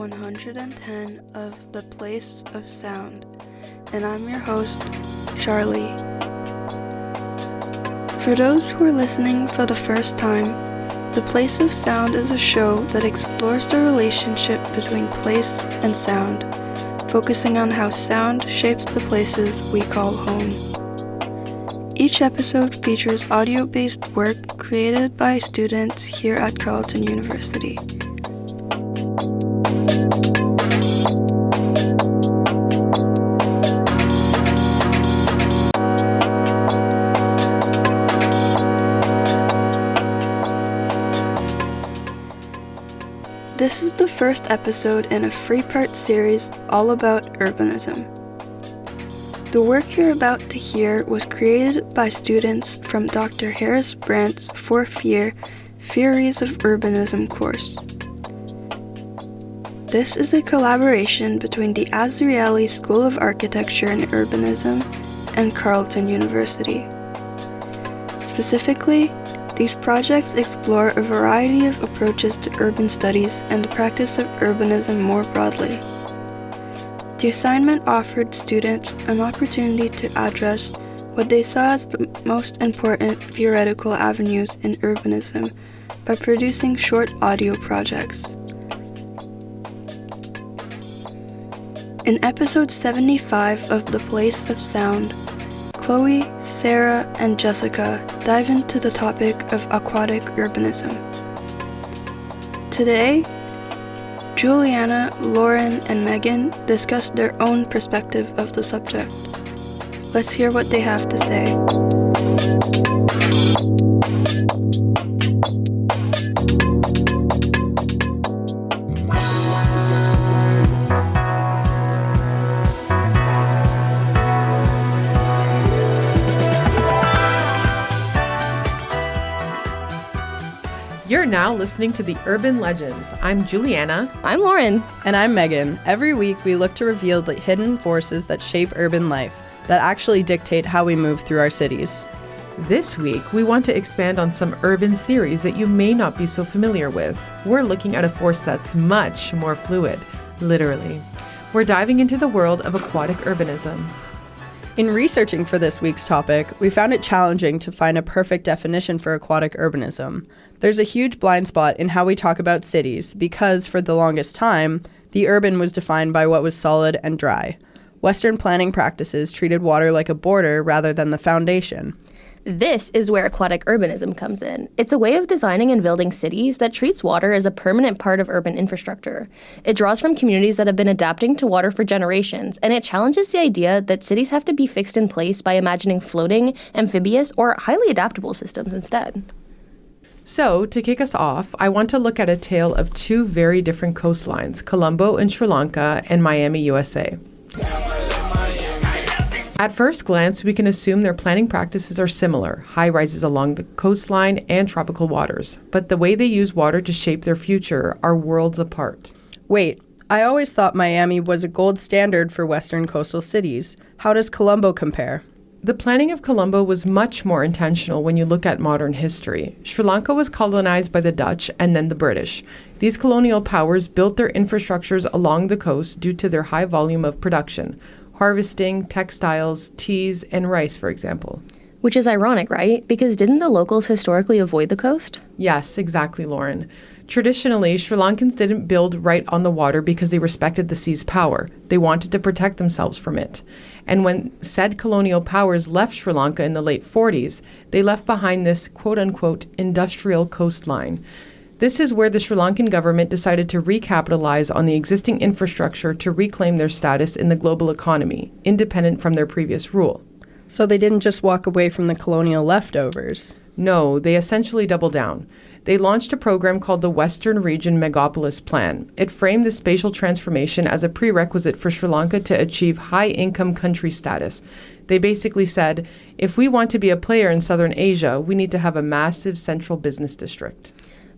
110 of The Place of Sound, and I'm your host, Charlie. For those who are listening for the first time, The Place of Sound is a show that explores the relationship between place and sound, focusing on how sound shapes the places we call home. Each episode features audio-based work created by students here at Carleton University. This is the first episode in a three-part series all about urbanism. The work you're about to hear was created by students from Dr. Harris-Brandts' fourth year Theories of Urbanism course. This is a collaboration between the Azrieli School of Architecture and Urbanism and Carleton University. Specifically, these projects explore a variety of approaches to urban studies and the practice of urbanism more broadly. The assignment offered students an opportunity to address what they saw as the most important theoretical avenues in urbanism by producing short audio projects. In episode 75 of The Place of Sound, Chloe, Sarah, and Jessica dive into the topic of aquatic urbanism. Today, Julianna, Lauren, and Megan discuss their own perspective of the subject. Let's hear what they have to say. You're now listening to The Urban Legends. I'm Julianna. I'm Lauren. And I'm Megan. Every week we look to reveal the hidden forces that shape urban life, that actually dictate how we move through our cities. This week, we want to expand on some urban theories that you may not be so familiar with. We're looking at a force that's much more fluid, literally. We're diving into the world of aquatic urbanism. In researching for this week's topic, we found it challenging to find a perfect definition for aquatic urbanism. There's a huge blind spot in how we talk about cities because, for the longest time, the urban was defined by what was solid and dry. Western planning practices treated water like a border rather than the foundation. This is where aquatic urbanism comes in. It's a way of designing and building cities that treats water as a permanent part of urban infrastructure. It draws from communities that have been adapting to water for generations, and it challenges the idea that cities have to be fixed in place by imagining floating, amphibious, or highly adaptable systems instead. So, to kick us off, I want to look at a tale of two very different coastlines, Colombo in Sri Lanka and Miami, USA. At first glance, we can assume their planning practices are similar, high-rises along the coastline and tropical waters. But the way they use water to shape their future are worlds apart. Wait, I always thought Miami was a gold standard for Western coastal cities. How does Colombo compare? The planning of Colombo was much more intentional when you look at modern history. Sri Lanka was colonized by the Dutch and then the British. These colonial powers built their infrastructures along the coast due to their high volume of production. Harvesting, textiles, teas, and rice, for example. Which is ironic, right? Because didn't the locals historically avoid the coast? Yes, exactly, Lauren. Traditionally, Sri Lankans didn't build right on the water because they respected the sea's power. They wanted to protect themselves from it. And when said colonial powers left Sri Lanka in the late 40s, they left behind this quote-unquote industrial coastline. This is where the Sri Lankan government decided to recapitalize on the existing infrastructure to reclaim their status in the global economy, independent from their previous rule. So they didn't just walk away from the colonial leftovers. No, they essentially doubled down. They launched a program called the Western Region Megapolis Plan. It framed the spatial transformation as a prerequisite for Sri Lanka to achieve high-income country status. They basically said, if we want to be a player in Southern Asia, we need to have a massive central business district.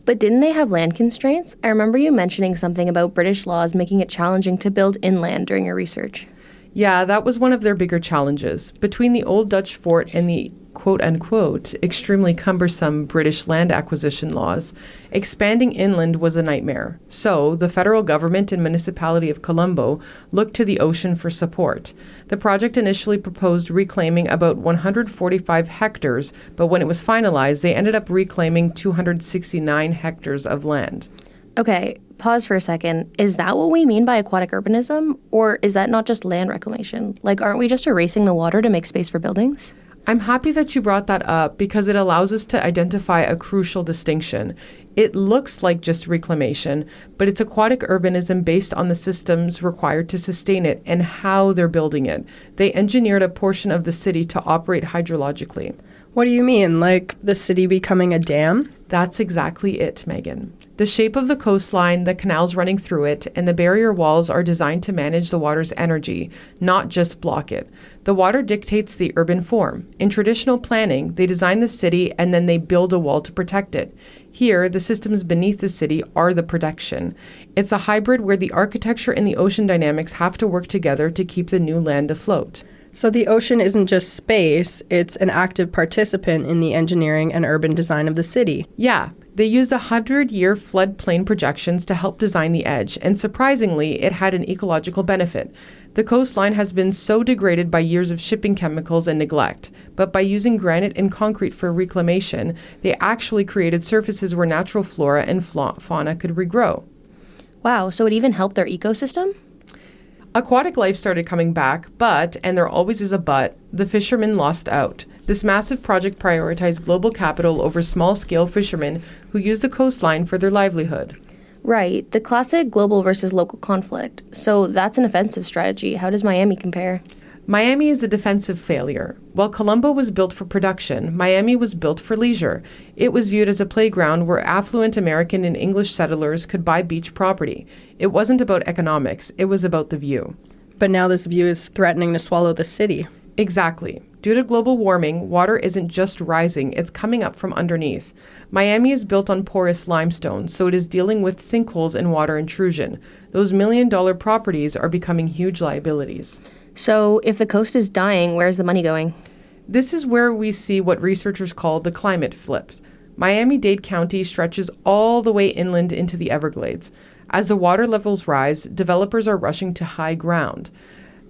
But didn't they have land constraints? I remember you mentioning something about British laws making it challenging to build inland during your research. Yeah, that was one of their bigger challenges. Between the old Dutch fort and the quote-unquote, extremely cumbersome British land acquisition laws, expanding inland was a nightmare. So, the federal government and municipality of Colombo looked to the ocean for support. The project initially proposed reclaiming about 145 hectares, but when it was finalized, they ended up reclaiming 269 hectares of land. Okay, pause for a second. Is that what we mean by aquatic urbanism? Or is that not just land reclamation? Like, aren't we just erasing the water to make space for buildings? I'm happy that you brought that up because it allows us to identify a crucial distinction. It looks like just reclamation, but it's aquatic urbanism based on the systems required to sustain it and how they're building it. They engineered a portion of the city to operate hydrologically. What do you mean? Like the city becoming a dam? That's exactly it, Megan. The shape of the coastline, the canals running through it, and the barrier walls are designed to manage the water's energy, not just block it. The water dictates the urban form. In traditional planning, they design the city and then they build a wall to protect it. Here, the systems beneath the city are the protection. It's a hybrid where the architecture and the ocean dynamics have to work together to keep the new land afloat. So the ocean isn't just space, it's an active participant in the engineering and urban design of the city. Yeah, they used 100-year floodplain projections to help design the edge, and surprisingly, it had an ecological benefit. The coastline has been so degraded by years of shipping chemicals and neglect, but by using granite and concrete for reclamation, they actually created surfaces where natural flora and fauna could regrow. Wow, so it even helped their ecosystem? Aquatic life started coming back, but, and there always is a but, the fishermen lost out. This massive project prioritized global capital over small-scale fishermen who use the coastline for their livelihood. Right, the classic global versus local conflict. So that's an offensive strategy. How does Miami compare? Miami is a defensive failure. While Colombo was built for production, Miami was built for leisure. It was viewed as a playground where affluent American and English settlers could buy beach property. It wasn't about economics, it was about the view. But now this view is threatening to swallow the city. Exactly. Due to global warming, water isn't just rising, it's coming up from underneath. Miami is built on porous limestone, so it is dealing with sinkholes and water intrusion. Those million-dollar properties are becoming huge liabilities. So if the coast is dying, where's the money going? This is where we see what researchers call the climate flip. Miami-Dade County stretches all the way inland into the Everglades. As the water levels rise, developers are rushing to high ground.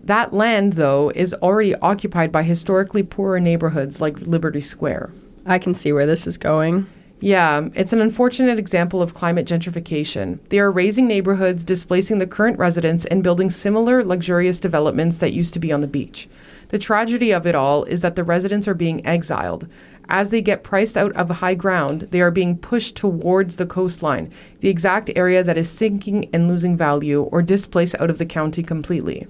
That land, though, is already occupied by historically poorer neighborhoods like Liberty Square. I can see where this is going. Yeah, it's an unfortunate example of climate gentrification. They are raising neighborhoods, displacing the current residents, and building similar luxurious developments that used to be on the beach. The tragedy of it all is that the residents are being exiled. As they get priced out of high ground, they are being pushed towards the coastline, the exact area that is sinking and losing value, or displaced out of the county completely.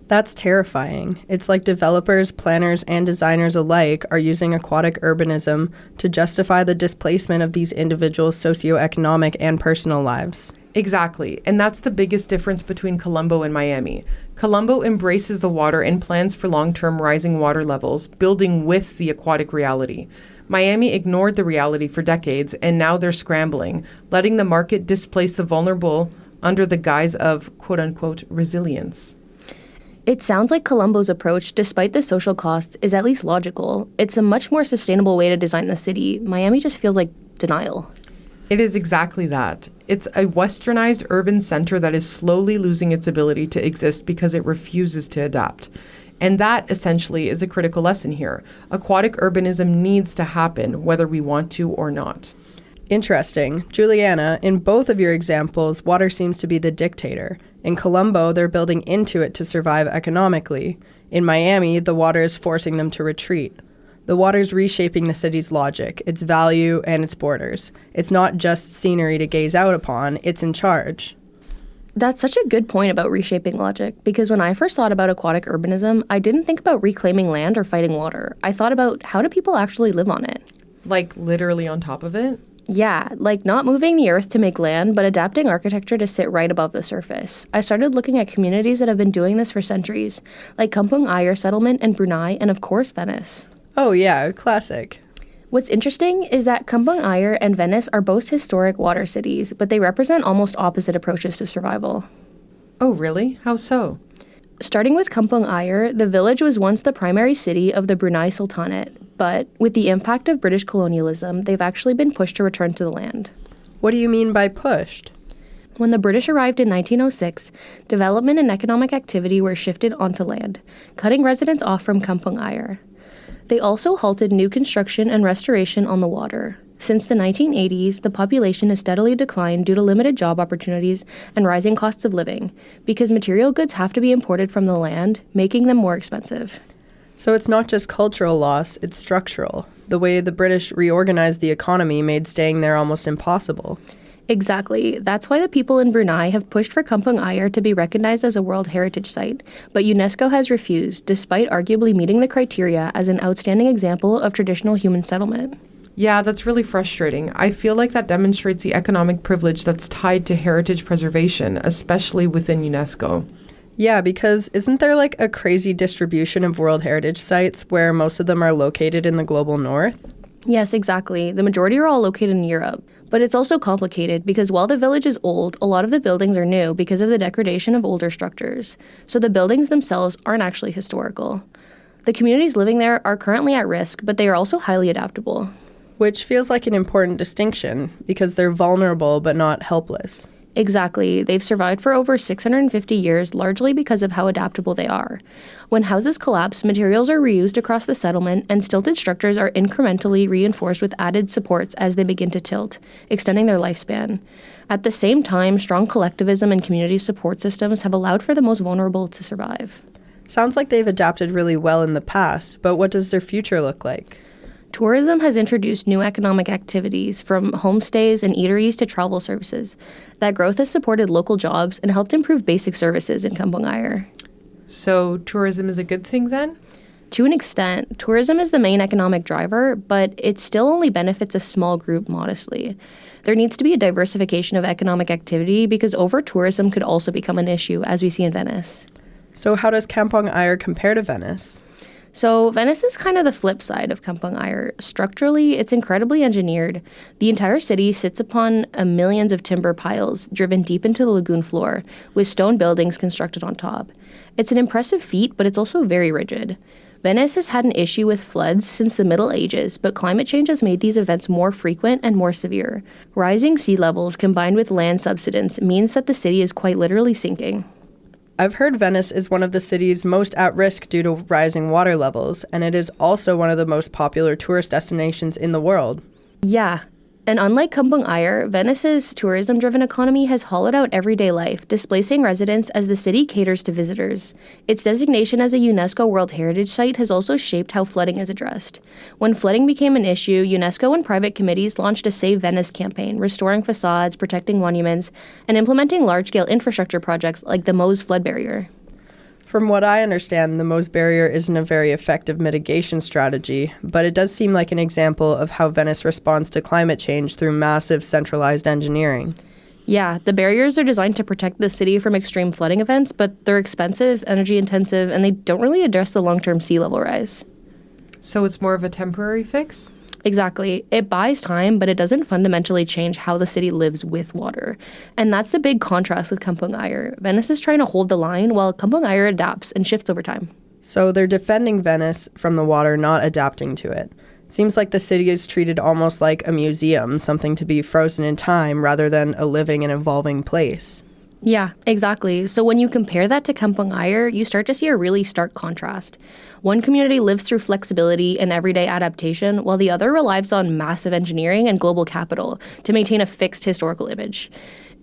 That's terrifying. It's like developers, planners, and designers alike are using aquatic urbanism to justify the displacement of these individuals' socioeconomic and personal lives. Exactly, and that's the biggest difference between Colombo and Miami. Colombo embraces the water and plans for long-term rising water levels, building with the aquatic reality. Miami ignored the reality for decades, and now they're scrambling, letting the market displace the vulnerable under the guise of quote-unquote resilience. It sounds like Colombo's approach, despite the social costs, is at least logical. It's a much more sustainable way to design the city. Miami just feels like denial. It is exactly that. It's a westernized urban center that is slowly losing its ability to exist because it refuses to adapt. And that, essentially, is a critical lesson here. Aquatic urbanism needs to happen, whether we want to or not. Interesting. Julianna, in both of your examples, water seems to be the dictator. In Colombo, they're building into it to survive economically. In Miami, the water is forcing them to retreat. The water's reshaping the city's logic, its value, and its borders. It's not just scenery to gaze out upon, it's in charge. That's such a good point about reshaping logic, because when I first thought about aquatic urbanism, I didn't think about reclaiming land or fighting water. I thought about how do people actually live on it? Like literally on top of it? Yeah, like not moving the earth to make land, but adapting architecture to sit right above the surface. I started looking at communities that have been doing this for centuries, like Kampung Ayer settlement in Brunei, and of course Venice. Oh yeah, classic. What's interesting is that Kampung Ayer and Venice are both historic water cities, but they represent almost opposite approaches to survival. Oh, really? How so? Starting with Kampung Ayer, the village was once the primary city of the Brunei Sultanate, but with the impact of British colonialism, they've actually been pushed to return to the land. What do you mean by pushed? When the British arrived in 1906, development and economic activity were shifted onto land, cutting residents off from Kampung Ayer. They also halted new construction and restoration on the water. Since the 1980s, the population has steadily declined due to limited job opportunities and rising costs of living, because material goods have to be imported from the land, making them more expensive. So it's not just cultural loss, it's structural. The way the British reorganized the economy made staying there almost impossible. Exactly. That's why the people in Brunei have pushed for Kampung Ayer to be recognized as a World Heritage Site, but UNESCO has refused, despite arguably meeting the criteria as an outstanding example of traditional human settlement. Yeah, that's really frustrating. I feel like that demonstrates the economic privilege that's tied to heritage preservation, especially within UNESCO. Yeah, because isn't there like a crazy distribution of World Heritage Sites where most of them are located in the global north? Yes, exactly. The majority are all located in Europe. But it's also complicated because while the village is old, a lot of the buildings are new because of the degradation of older structures. So the buildings themselves aren't actually historical. The communities living there are currently at risk, but they are also highly adaptable. Which feels like an important distinction because they're vulnerable but not helpless. Exactly. They've survived for over 650 years, largely because of how adaptable they are. When houses collapse, materials are reused across the settlement, and stilted structures are incrementally reinforced with added supports as they begin to tilt, extending their lifespan. At the same time, strong collectivism and community support systems have allowed for the most vulnerable to survive. Sounds like they've adapted really well in the past, but what does their future look like? Tourism has introduced new economic activities, from homestays and eateries to travel services. That growth has supported local jobs and helped improve basic services in Kampung Ayer. So tourism is a good thing then? To an extent, tourism is the main economic driver, but it still only benefits a small group modestly. There needs to be a diversification of economic activity because over-tourism could also become an issue, as we see in Venice. So how does Kampung Ayer compare to Venice? So Venice is kind of the flip side of Kampung Ayer. Structurally, it's incredibly engineered. The entire city sits upon millions of timber piles driven deep into the lagoon floor, with stone buildings constructed on top. It's an impressive feat, but it's also very rigid. Venice has had an issue with floods since the Middle Ages, but climate change has made these events more frequent and more severe. Rising sea levels combined with land subsidence means that the city is quite literally sinking. I've heard Venice is one of the cities most at risk due to rising water levels, and it is also one of the most popular tourist destinations in the world. Yeah, and unlike Kampung Ayer, Venice's tourism-driven economy has hollowed out everyday life, displacing residents as the city caters to visitors. Its designation as a UNESCO World Heritage Site has also shaped how flooding is addressed. When flooding became an issue, UNESCO and private committees launched a Save Venice campaign, restoring facades, protecting monuments, and implementing large-scale infrastructure projects like the Meuse flood barrier. From what I understand, the Meuse barrier isn't a very effective mitigation strategy, but it does seem like an example of how Venice responds to climate change through massive centralized engineering. Yeah, the barriers are designed to protect the city from extreme flooding events, but they're expensive, energy intensive, and they don't really address the long-term sea level rise. So it's more of a temporary fix? Exactly. It buys time, but it doesn't fundamentally change how the city lives with water. And that's the big contrast with Kampung Ayer. Venice is trying to hold the line, while Kampung Ayer adapts and shifts over time. So they're defending Venice from the water, not adapting to it. Seems like the city is treated almost like a museum, something to be frozen in time rather than a living and evolving place. Yeah, exactly. So when you compare that to Kampung Ayer, you start to see a really stark contrast. One community lives through flexibility and everyday adaptation, while the other relies on massive engineering and global capital to maintain a fixed historical image.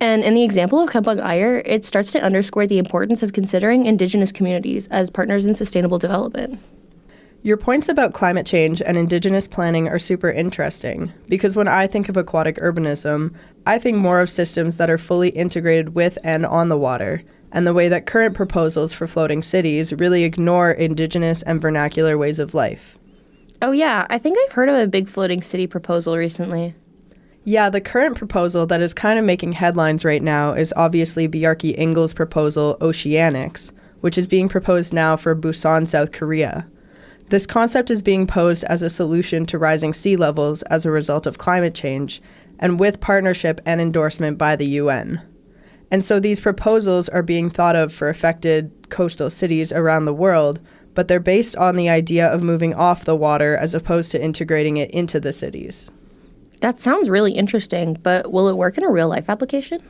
And in the example of Kampung Ayer, it starts to underscore the importance of considering indigenous communities as partners in sustainable development. Your points about climate change and indigenous planning are super interesting, because when I think of aquatic urbanism, I think more of systems that are fully integrated with and on the water, and the way that current proposals for floating cities really ignore indigenous and vernacular ways of life. Oh yeah, I think I've heard of a big floating city proposal recently. Yeah, the current proposal that is kind of making headlines right now is obviously Bjarke Ingels's proposal Oceanics, which is being proposed now for Busan, South Korea. This concept is being posed as a solution to rising sea levels as a result of climate change, and with partnership and endorsement by the UN. And so these proposals are being thought of for affected coastal cities around the world, but they're based on the idea of moving off the water as opposed to integrating it into the cities. That sounds really interesting, but will it work in a real-life application?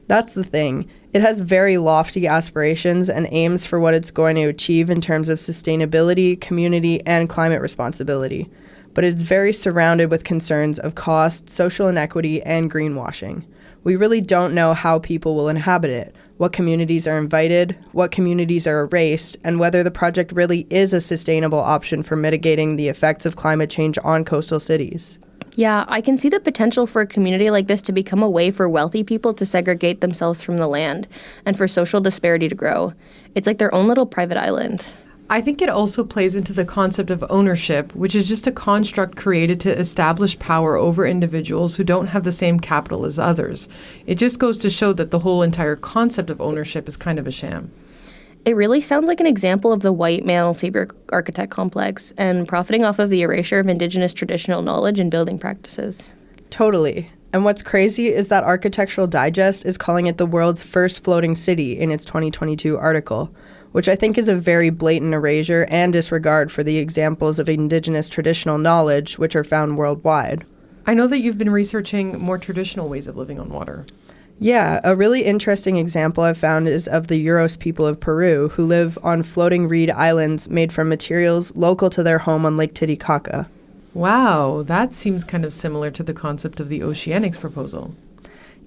That's the thing. It has very lofty aspirations and aims for what it's going to achieve in terms of sustainability, community, and climate responsibility. But it's very surrounded with concerns of cost, social inequity, and greenwashing. We really don't know how people will inhabit it, what communities are invited, what communities are erased, and whether the project really is a sustainable option for mitigating the effects of climate change on coastal cities. Yeah, I can see the potential for a community like this to become a way for wealthy people to segregate themselves from the land and for social disparity to grow. It's like their own little private island. I think it also plays into the concept of ownership, which is just a construct created to establish power over individuals who don't have the same capital as others. It just goes to show that the whole entire concept of ownership is kind of a sham. It really sounds like an example of the white male savior architect complex and profiting off of the erasure of Indigenous traditional knowledge and building practices. Totally. And what's crazy is that Architectural Digest is calling it the world's first floating city in its 2022 article, which I think is a very blatant erasure and disregard for the examples of Indigenous traditional knowledge which are found worldwide. I know that you've been researching more traditional ways of living on water. Yeah, a really interesting example I've found is of the Uros people of Peru, who live on floating reed islands made from materials local to their home on Lake Titicaca. Wow, that seems kind of similar to the concept of the Oceanics proposal.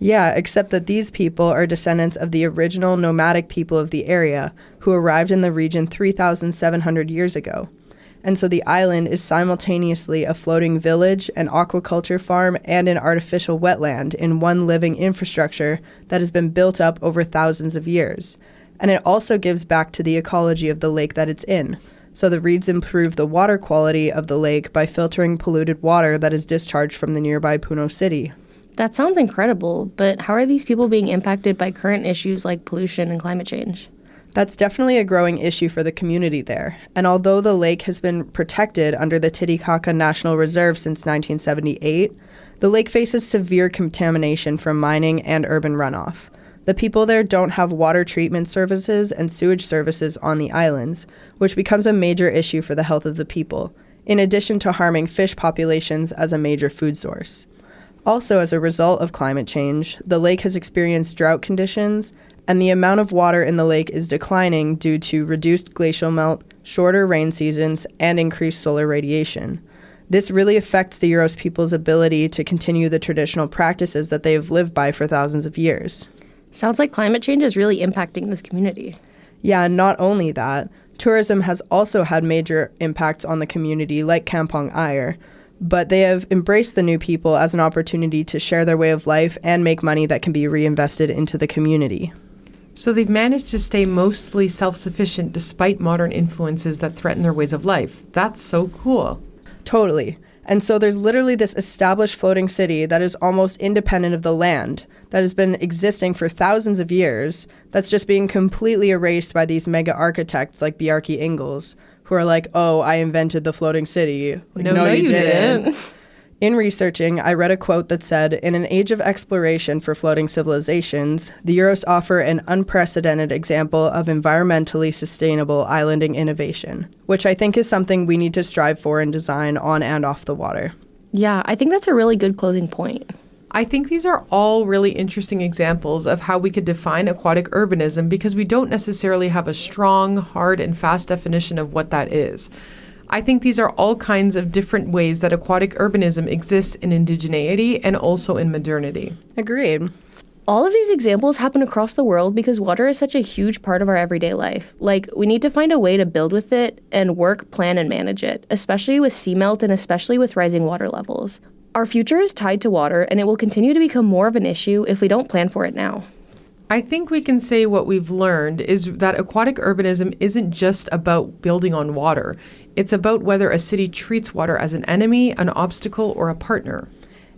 Yeah, except that these people are descendants of the original nomadic people of the area who arrived in the region 3,700 years ago. And so the island is simultaneously a floating village, an aquaculture farm, and an artificial wetland in one living infrastructure that has been built up over thousands of years. And it also gives back to the ecology of the lake that it's in. So the reeds improve the water quality of the lake by filtering polluted water that is discharged from the nearby Puno city. That sounds incredible, but how are these people being impacted by current issues like pollution and climate change? That's definitely a growing issue for the community there. And although the lake has been protected under the Titicaca National Reserve since 1978, the lake faces severe contamination from mining and urban runoff. The people there don't have water treatment services and sewage services on the islands, which becomes a major issue for the health of the people, in addition to harming fish populations as a major food source. Also, as a result of climate change, the lake has experienced drought conditions, and the amount of water in the lake is declining due to reduced glacial melt, shorter rain seasons, and increased solar radiation. This really affects the Uros people's ability to continue the traditional practices that they have lived by for thousands of years. Sounds like climate change is really impacting this community. Yeah, and not only that, tourism has also had major impacts on the community, like Kampong Ayer, but they have embraced the new people as an opportunity to share their way of life and make money that can be reinvested into the community. So they've managed to stay mostly self-sufficient despite modern influences that threaten their ways of life. That's so cool. Totally. And so there's literally this established floating city that is almost independent of the land, that has been existing for thousands of years, that's just being completely erased by these mega architects like Bjarke Ingels, who are like, oh, I invented the floating city. Like, no, you didn't. In researching, I read a quote that said, in an age of exploration for floating civilizations, the Uros offer an unprecedented example of environmentally sustainable islanding innovation, which I think is something we need to strive for in design on and off the water. Yeah, I think that's a really good closing point. I think these are all really interesting examples of how we could define aquatic urbanism because we don't necessarily have a strong, hard, and fast definition of what that is. I think these are all kinds of different ways that aquatic urbanism exists in indigeneity and also in modernity. Agreed. All of these examples happen across the world because water is such a huge part of our everyday life. Like, we need to find a way to build with it and work, plan, and manage it, especially with seamelt and especially with rising water levels. Our future is tied to water, and it will continue to become more of an issue if we don't plan for it now. I think we can say what we've learned is that aquatic urbanism isn't just about building on water. It's about whether a city treats water as an enemy, an obstacle, or a partner.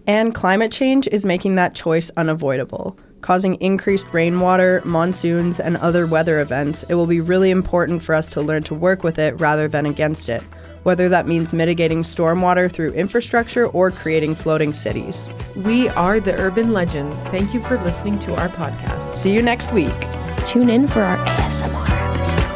And climate change is making that choice unavoidable, causing increased rainwater, monsoons, and other weather events. It will be really important for us to learn to work with it rather than against it, whether that means mitigating stormwater through infrastructure or creating floating cities. We are the Urban Legends. Thank you for listening to our podcast. See you next week. Tune in for our ASMR episode.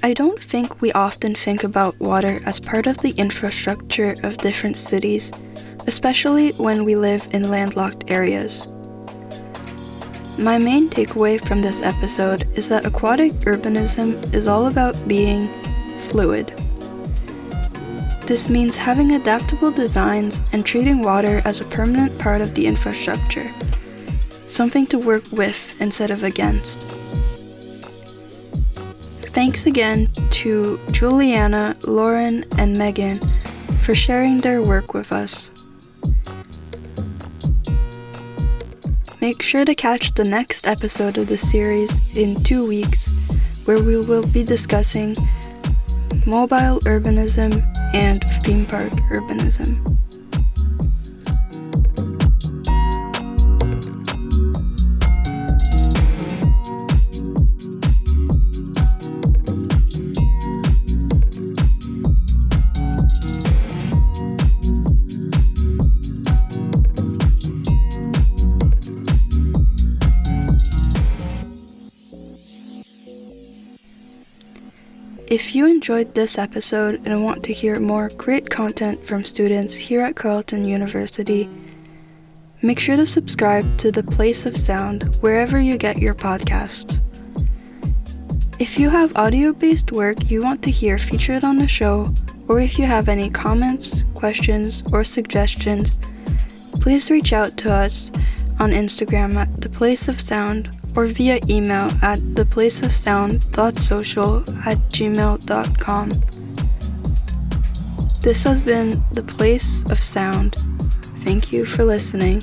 I don't think we often think about water as part of the infrastructure of different cities, especially when we live in landlocked areas. My main takeaway from this episode is that aquatic urbanism is all about being fluid. This means having adaptable designs and treating water as a permanent part of the infrastructure, something to work with instead of against. Thanks again to Julianna, Lauren, and Megan for sharing their work with us. Make sure to catch the next episode of the series in 2 weeks, where we will be discussing mobile urbanism and theme park urbanism. If you enjoyed this episode and want to hear more great content from students here at Carleton University, make sure to subscribe to The Place of Sound wherever you get your podcasts. If you have audio-based work you want to hear featured on the show, or if you have any comments, questions, or suggestions, please reach out to us on Instagram at The Place of Sound or via email at theplaceofsound.social@gmail.com. This has been The Place of Sound. Thank you for listening.